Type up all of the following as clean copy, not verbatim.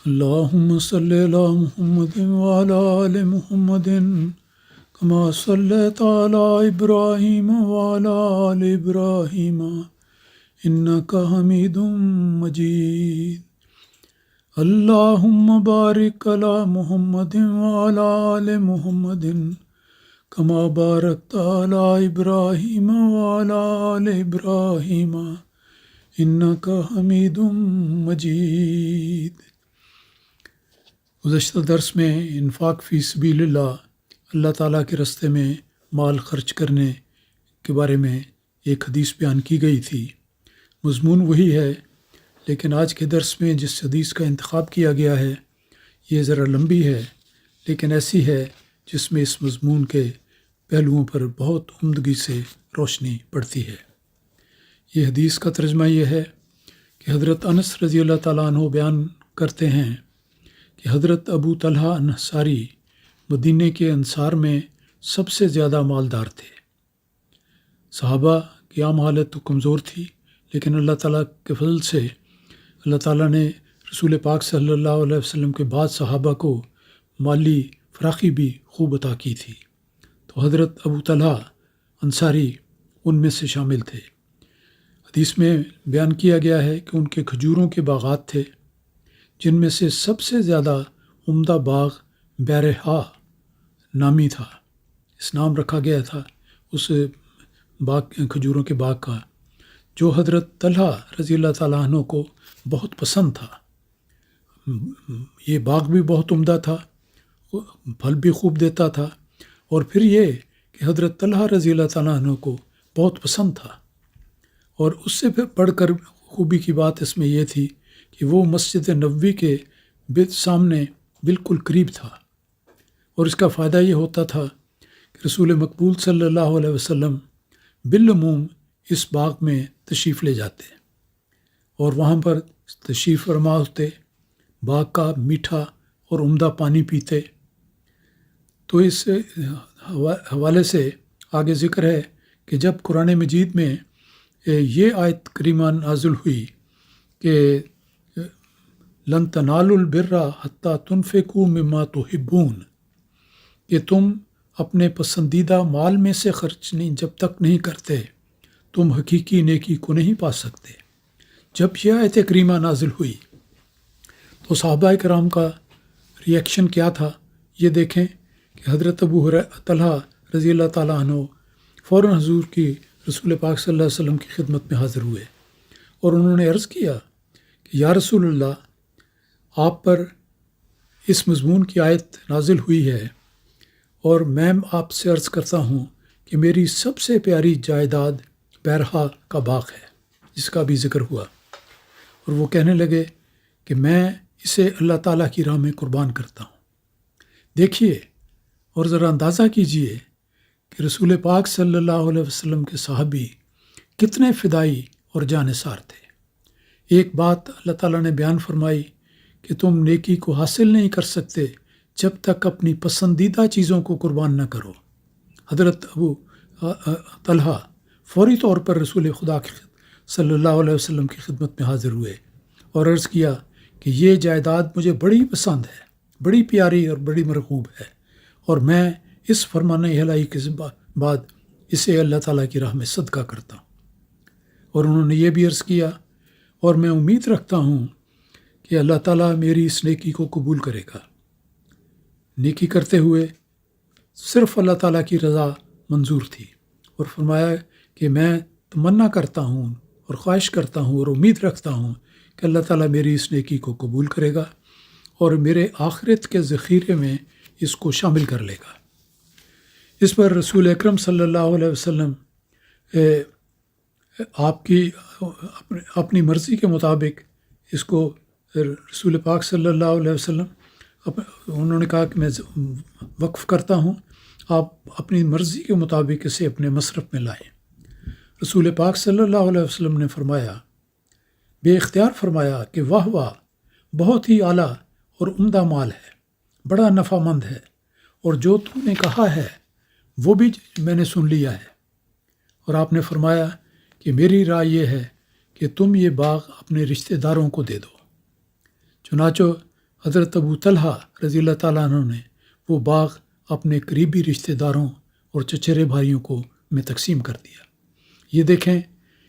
اللهم صل على محمد وعلى آل محمد كما صليت على إبراهيم وعلى آل إبراهيم إنك حميد مجيد. اللهم بارك على محمد وعلى آل محمد كما باركت على إبراهيم وعلى آل إبراهيم إنك حميد مجيد. گزشتہ درس میں انفاق فی سبیل اللہ تعالیٰ کے راستے میں مال خرچ کرنے کے بارے میں ایک حدیث بیان کی گئی تھی. مضمون وہی ہے، لیکن آج کے درس میں جس حدیث کا انتخاب کیا گیا ہے یہ ذرا لمبی ہے، لیکن ایسی ہے جس میں اس مضمون کے پہلوؤں پر بہت عمدگی سے روشنی پڑتی ہے. یہ حدیث کا ترجمہ یہ ہے کہ حضرت انس رضی اللہ تعالیٰ عنہ بیان کرتے ہیں کہ حضرت ابو طلحہ انصاری مدینہ کے انصار میں سب سے زیادہ مالدار تھے. صحابہ کی عام حالت تو کمزور تھی، لیکن اللہ تعالیٰ کے فضل سے اللہ تعالیٰ نے رسول پاک صلی اللہ علیہ وسلم کے بعد صحابہ کو مالی فراخی بھی خوب عطا کی تھی. تو حضرت ابو طلحہ انصاری ان میں سے شامل تھے. حدیث میں بیان کیا گیا ہے کہ ان کے کھجوروں کے باغات تھے، جن میں سے سب سے زیادہ عمدہ باغ بیرہا نامی تھا. اس نام رکھا گیا تھا اس باغ، کھجوروں کے باغ کا، جو حضرت طلحہ رضی اللہ تعالیٰ عنہ کو بہت پسند تھا. یہ باغ بھی بہت عمدہ تھا، پھل بھی خوب دیتا تھا، اور پھر یہ کہ حضرت طلحہ رضی اللہ تعالیٰ عنہ کو بہت پسند تھا. اور اس سے پھر بڑھ کر خوبی کی بات اس میں یہ تھی کہ وہ مسجد نبوی کے سامنے بالکل قریب تھا، اور اس کا فائدہ یہ ہوتا تھا کہ رسول مقبول صلی اللہ علیہ وسلم بالعموم اس باغ میں تشریف لے جاتے اور وہاں پر تشریف فرما ہوتے، باغ کا میٹھا اور عمدہ پانی پیتے. تو اس حوالے سے آگے ذکر ہے کہ جب قرآن مجید میں یہ آیت کریمہ نازل ہوئی کہ لن تنالوا البر حتی تنفقوا مما تحبون، کہ تم اپنے پسندیدہ مال میں سے خرچ جب تک نہیں کرتے تم حقیقی نیکی کو نہیں پا سکتے. جب یہ آیت کریمہ نازل ہوئی تو صحابہ کرام کا ریئیکشن کیا تھا یہ دیکھیں کہ حضرت ابو طلحہ رضی اللہ تعالیٰ عنہ فوراً حضور کی رسول پاک صلی اللہ علیہ وسلم کی خدمت میں حاضر ہوئے، اور انہوں نے عرض کیا کہ یا رسول اللہ، آپ پر اس مضمون کی آیت نازل ہوئی ہے، اور میں آپ سے عرض کرتا ہوں کہ میری سب سے پیاری جائیداد بیرہا کا باغ ہے، جس کا بھی ذکر ہوا. اور وہ کہنے لگے کہ میں اسے اللہ تعالیٰ کی راہ میں قربان کرتا ہوں. دیکھیے اور ذرا اندازہ کیجئے کہ رسول پاک صلی اللہ علیہ وسلم کے صحابی کتنے فدائی اور جانثار تھے. ایک بات اللہ تعالیٰ نے بیان فرمائی کہ تم نیکی کو حاصل نہیں کر سکتے جب تک اپنی پسندیدہ چیزوں کو قربان نہ کرو. حضرت ابو طلحہ فوری طور پر رسول خدا صلی اللہ علیہ وسلم کی خدمت میں حاضر ہوئے اور عرض کیا کہ یہ جائیداد مجھے بڑی پسند ہے، بڑی پیاری اور بڑی مرغوب ہے، اور میں اس فرمان الہی کے بعد اسے اللہ تعالیٰ کی راہ میں صدقہ کرتا ہوں. اور انہوں نے یہ بھی عرض کیا اور میں امید رکھتا ہوں کہ اللہ تعالیٰ میری اس نیکی کو قبول کرے گا. نیکی کرتے ہوئے صرف اللہ تعالیٰ کی رضا منظور تھی، اور فرمایا کہ میں تمنا کرتا ہوں اور خواہش کرتا ہوں اور امید رکھتا ہوں کہ اللہ تعالیٰ میری اس نیکی کو قبول کرے گا اور میرے آخرت کے ذخیرے میں اس کو شامل کر لے گا. اس پر رسول اکرم صلی اللہ علیہ وسلم آپ کی اپنی مرضی کے مطابق اس کو رسول پاک صلی اللہ علیہ وسلم انہوں نے کہا کہ میں وقف کرتا ہوں، آپ اپنی مرضی کے مطابق اسے اپنے مصرف میں لائیں. رسول پاک صلی اللہ علیہ وسلم نے فرمایا، بے اختیار فرمایا کہ واہ واہ، بہت ہی اعلیٰ اور عمدہ مال ہے، بڑا نفع مند ہے، اور جو تم نے کہا ہے وہ بھی میں نے سن لیا ہے. اور آپ نے فرمایا کہ میری رائے یہ ہے کہ تم یہ باغ اپنے رشتہ داروں کو دے دو. چنانچہ حضرت ابو طلحہ رضی اللہ تعالیٰ عنہ نے وہ باغ اپنے قریبی رشتہ داروں اور چچیرے بھائیوں کو میں تقسیم کر دیا۔ یہ دیکھیں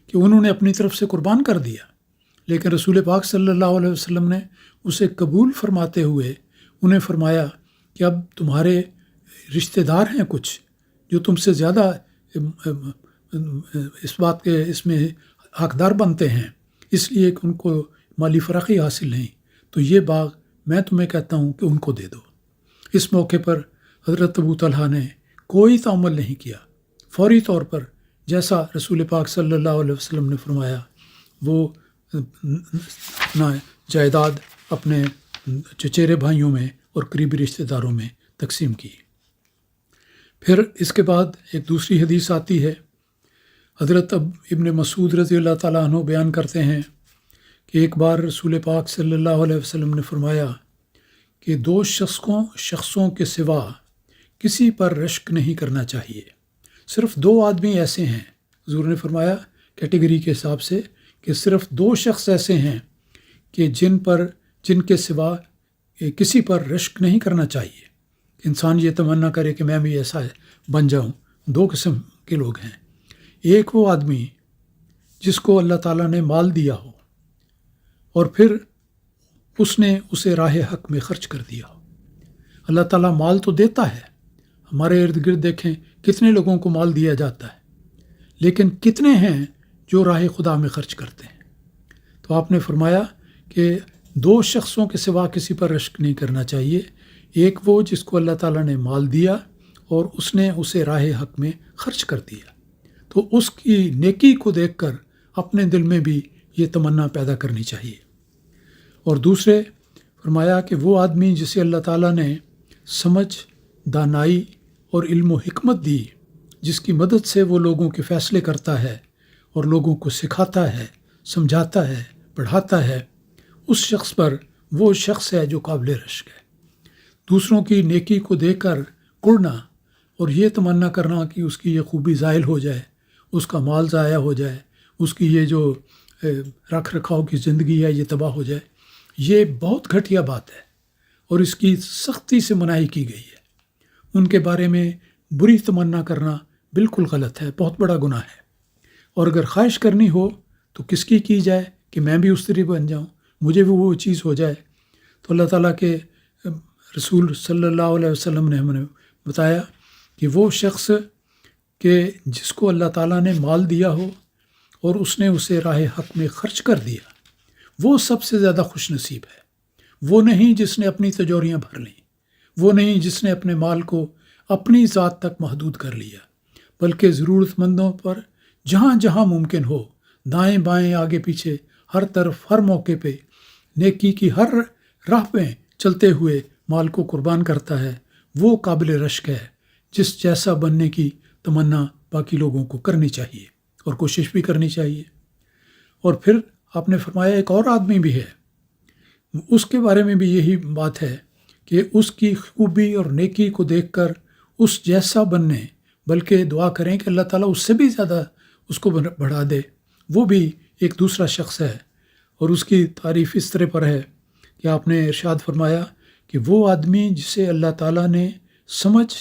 کہ انہوں نے اپنی طرف سے قربان کر دیا، لیکن رسول پاک صلی اللہ علیہ وسلم نے اسے قبول فرماتے ہوئے انہیں فرمایا کہ اب تمہارے رشتہ دار ہیں کچھ جو تم سے زیادہ اس بات کے اس میں حقدار بنتے ہیں، اس لیے کہ ان کو مالی فراخی حاصل نہیں، تو یہ باغ میں تمہیں کہتا ہوں کہ ان کو دے دو۔ اس موقع پر حضرت ابو طلحہ نے کوئی تعامل نہیں کیا، فوری طور پر جیسا رسول پاک صلی اللہ علیہ وسلم نے فرمایا وہ جائیداد اپنے چچیرے بھائیوں میں اور قریبی رشتہ داروں میں تقسیم کی۔ پھر اس کے بعد ایک دوسری حدیث آتی ہے۔ حضرت ابن مسعود رضی اللہ تعالیٰ عنہ بیان کرتے ہیں کہ ایک بار رسول پاک صلی اللہ علیہ وسلم نے فرمایا کہ 2 شخصوں کے سوا کسی پر رشک نہیں کرنا چاہیے۔ صرف 2 آدمی ایسے ہیں، حضور نے فرمایا کیٹیگری کے حساب سے کہ صرف 2 شخص ایسے ہیں کہ جن کے سوا کسی پر رشک نہیں کرنا چاہیے۔ انسان یہ تمنا کرے کہ میں بھی ایسا بن جاؤں۔ 2 قسم کے لوگ ہیں۔ ایک وہ آدمی جس کو اللہ تعالیٰ نے مال دیا ہو اور پھر اس نے اسے راہ حق میں خرچ کر دیا ہو۔ اللہ تعالیٰ مال تو دیتا ہے، ہمارے ارد گرد دیکھیں کتنے لوگوں کو مال دیا جاتا ہے، لیکن کتنے ہیں جو راہ خدا میں خرچ کرتے ہیں؟ تو آپ نے فرمایا کہ 2 شخصوں کے سوا کسی پر رشک نہیں کرنا چاہیے۔ ایک وہ جس کو اللہ تعالیٰ نے مال دیا اور اس نے اسے راہ حق میں خرچ کر دیا، تو اس کی نیکی کو دیکھ کر اپنے دل میں بھی یہ تمنا پیدا کرنی چاہیے۔ اور دوسرے فرمایا کہ وہ آدمی جسے اللہ تعالیٰ نے سمجھ، دانائی اور علم و حکمت دی، جس کی مدد سے وہ لوگوں کے فیصلے کرتا ہے اور لوگوں کو سکھاتا ہے، سمجھاتا ہے، پڑھاتا ہے، اس شخص پر وہ شخص ہے جو قابل رشک ہے۔ دوسروں کی نیکی کو دیکھ کر کڑنا اور یہ تمنا کرنا کہ اس کی یہ خوبی زائل ہو جائے، اس کا مال ضائع ہو جائے، اس کی یہ جو رکھ رکھاؤ کی زندگی ہے یہ تباہ ہو جائے، یہ بہت گھٹیا بات ہے اور اس کی سختی سے مناہی کی گئی ہے۔ ان کے بارے میں بری تمنا کرنا بالکل غلط ہے، بہت بڑا گناہ ہے۔ اور اگر خواہش کرنی ہو تو کس کی جائے کہ میں بھی اس طرح بن جاؤں، مجھے بھی وہ چیز ہو جائے، تو اللہ تعالیٰ کے رسول صلی اللہ علیہ وسلم نے ہمیں بتایا کہ وہ شخص کہ جس کو اللہ تعالیٰ نے مال دیا ہو اور اس نے اسے راہ حق میں خرچ کر دیا، وہ سب سے زیادہ خوش نصیب ہے۔ وہ نہیں جس نے اپنی تجوریاں بھر لیں، وہ نہیں جس نے اپنے مال کو اپنی ذات تک محدود کر لیا، بلکہ ضرورت مندوں پر جہاں جہاں ممکن ہو، دائیں بائیں آگے پیچھے ہر طرف ہر موقع پہ نیکی کی ہر راہ پہ چلتے ہوئے مال کو قربان کرتا ہے۔ وہ قابل رشک ہے جس جیسا بننے کی تمنا باقی لوگوں کو کرنی چاہیے اور کوشش بھی کرنی چاہیے۔ اور پھر آپ نے فرمایا ایک اور آدمی بھی ہے، اس کے بارے میں بھی یہی بات ہے کہ اس کی خوبی اور نیکی کو دیکھ کر اس جیسا بننے، بلکہ دعا کریں کہ اللہ تعالیٰ اس سے بھی زیادہ اس کو بڑھا دے۔ وہ بھی ایک دوسرا شخص ہے اور اس کی تعریف اس طرح پر ہے کہ آپ نے ارشاد فرمایا کہ وہ آدمی جسے اللہ تعالیٰ نے سمجھ،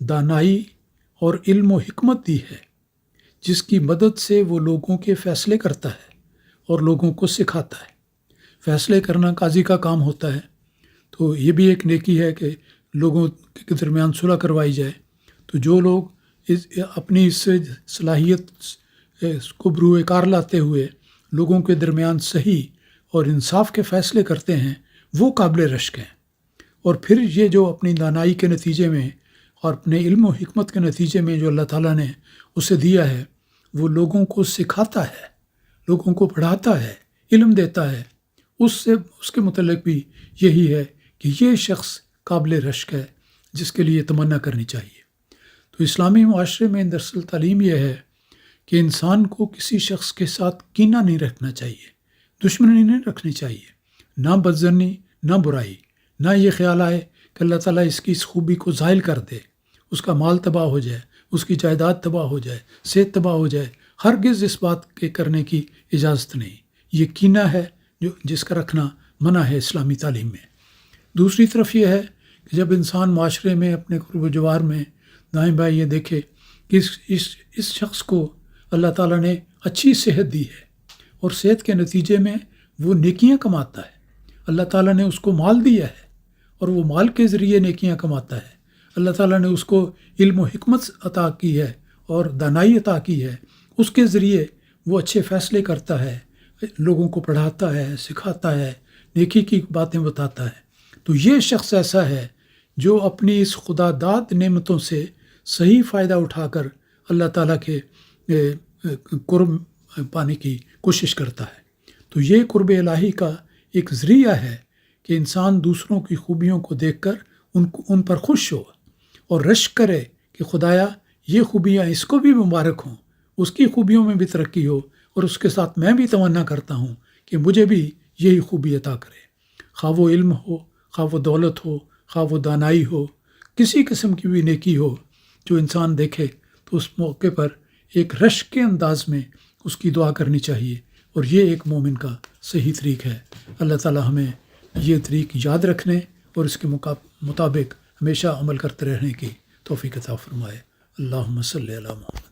دانائی اور علم و حکمت دی ہے، جس کی مدد سے وہ لوگوں کے فیصلے کرتا ہے اور لوگوں کو سکھاتا ہے۔ فیصلے کرنا قاضی کا کام ہوتا ہے، تو یہ بھی ایک نیکی ہے کہ لوگوں کے درمیان صلح کروائی جائے۔ تو جو لوگ اپنی اس صلاحیت کو بروئے کار لاتے ہوئے لوگوں کے درمیان صحیح اور انصاف کے فیصلے کرتے ہیں، وہ قابل رشک ہیں۔ اور پھر یہ جو اپنی دانائی کے نتیجے میں اور اپنے علم و حکمت کے نتیجے میں جو اللہ تعالیٰ نے اسے دیا ہے، وہ لوگوں کو سکھاتا ہے، لوگوں کو پڑھاتا ہے، علم دیتا ہے، اس کے متعلق بھی یہی ہے کہ یہ شخص قابل رشک ہے جس کے لیے تمنا کرنی چاہیے۔ تو اسلامی معاشرے میں دراصل تعلیم یہ ہے کہ انسان کو کسی شخص کے ساتھ کینہ نہیں رکھنا چاہیے، دشمنی نہیں رکھنی چاہیے، نہ بدظنی، نہ برائی، نہ یہ خیال آئے کہ اللہ تعالیٰ اس کی اس خوبی کو زائل کر دے، اس کا مال تباہ ہو جائے، اس کی جائیداد تباہ ہو جائے، صحت تباہ ہو جائے۔ ہرگز اس بات کے کرنے کی اجازت نہیں۔ یہ کینہ ہے جس کا رکھنا منع ہے اسلامی تعلیم میں۔ دوسری طرف یہ ہے کہ جب انسان معاشرے میں اپنے قرب و جوار میں دائیں بائیں یہ دیکھے کہ اس شخص کو اللہ تعالیٰ نے اچھی صحت دی ہے اور صحت کے نتیجے میں وہ نیکیاں کماتا ہے، اللہ تعالیٰ نے اس کو مال دیا ہے اور وہ مال کے ذریعے نیکیاں کماتا ہے، اللہ تعالیٰ نے اس کو علم و حکمت عطا کی ہے اور دانائی عطا کی ہے، اس کے ذریعے وہ اچھے فیصلے کرتا ہے، لوگوں کو پڑھاتا ہے، سکھاتا ہے، نیکی کی باتیں بتاتا ہے، تو یہ شخص ایسا ہے جو اپنی اس خدا داد نعمتوں سے صحیح فائدہ اٹھا کر اللہ تعالیٰ کے قرب پانے کی کوشش کرتا ہے۔ تو یہ قرب الہی کا ایک ذریعہ ہے کہ انسان دوسروں کی خوبیوں کو دیکھ کر ان پر خوش ہو اور رشک کرے کہ خدایا یہ خوبیاں اس کو بھی مبارک ہوں، اس کی خوبیوں میں بھی ترقی ہو، اور اس کے ساتھ میں بھی تمنا کرتا ہوں کہ مجھے بھی یہی خوبی عطا کرے، خواہ وہ علم ہو، خواہ وہ دولت ہو، خواہ وہ دانائی ہو، کسی قسم کی بھی نیکی ہو، جو انسان دیکھے تو اس موقع پر ایک رشک کے انداز میں اس کی دعا کرنی چاہیے، اور یہ ایک مومن کا صحیح طریق ہے۔ اللہ تعالی ہمیں یہ طریق یاد رکھنے اور اس کے مطابق ہمیشہ عمل کرتے رہنے کی توفیق عطا فرمائے۔ اللہم صلی علی محمد۔